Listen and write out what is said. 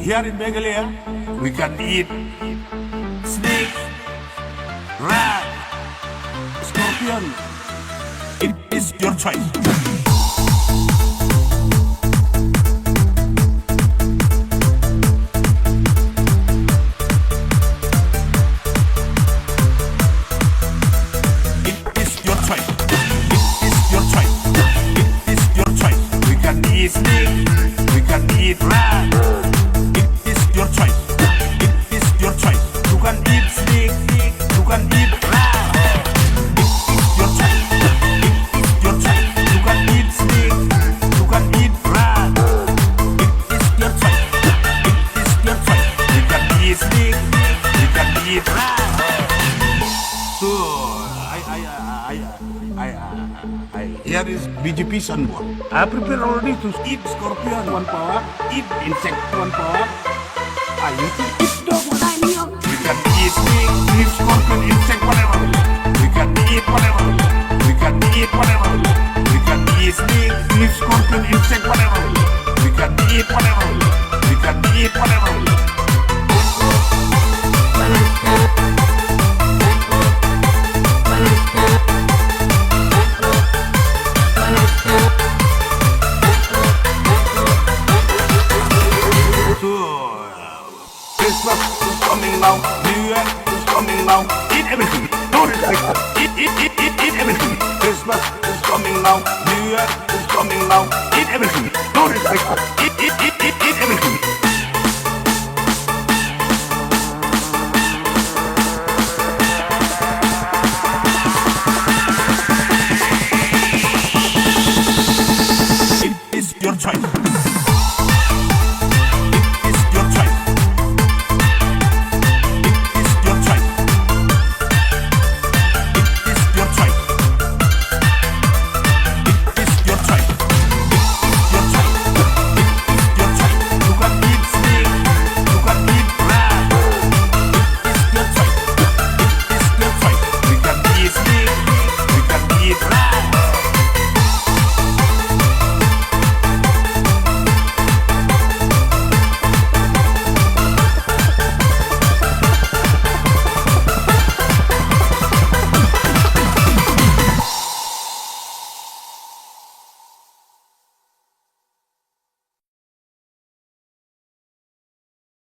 Here in Meghalaya, we can eat snake, rat, scorpion. It is your choice. Snake, we can eat rat. It is your choice. It is your choice. You can eat snake, you can eat rat. It is your choice. It is your choice. You can eat snake, you can eat rat. It is your choice. It is your choice. We can eat snake, we can eat rat. So here is BGP sanbor. I prepare already to eat scorpion 1 power, eat insect 1 power. I used to eat dog when I'm young. We can eat snake, eat scorpion, insect, whatever. We can eat whatever. We can eat whatever. We can eat snake, eat scorpion, insect, whatever. We can eat whatever. We can eat whatever. Christmas is coming now, New Year is coming now. Eat everything, don't restrict. Eat everything. Christmas is coming now, New Year is coming now. Eat everything, don't restrict. Eat everything. It is your choice.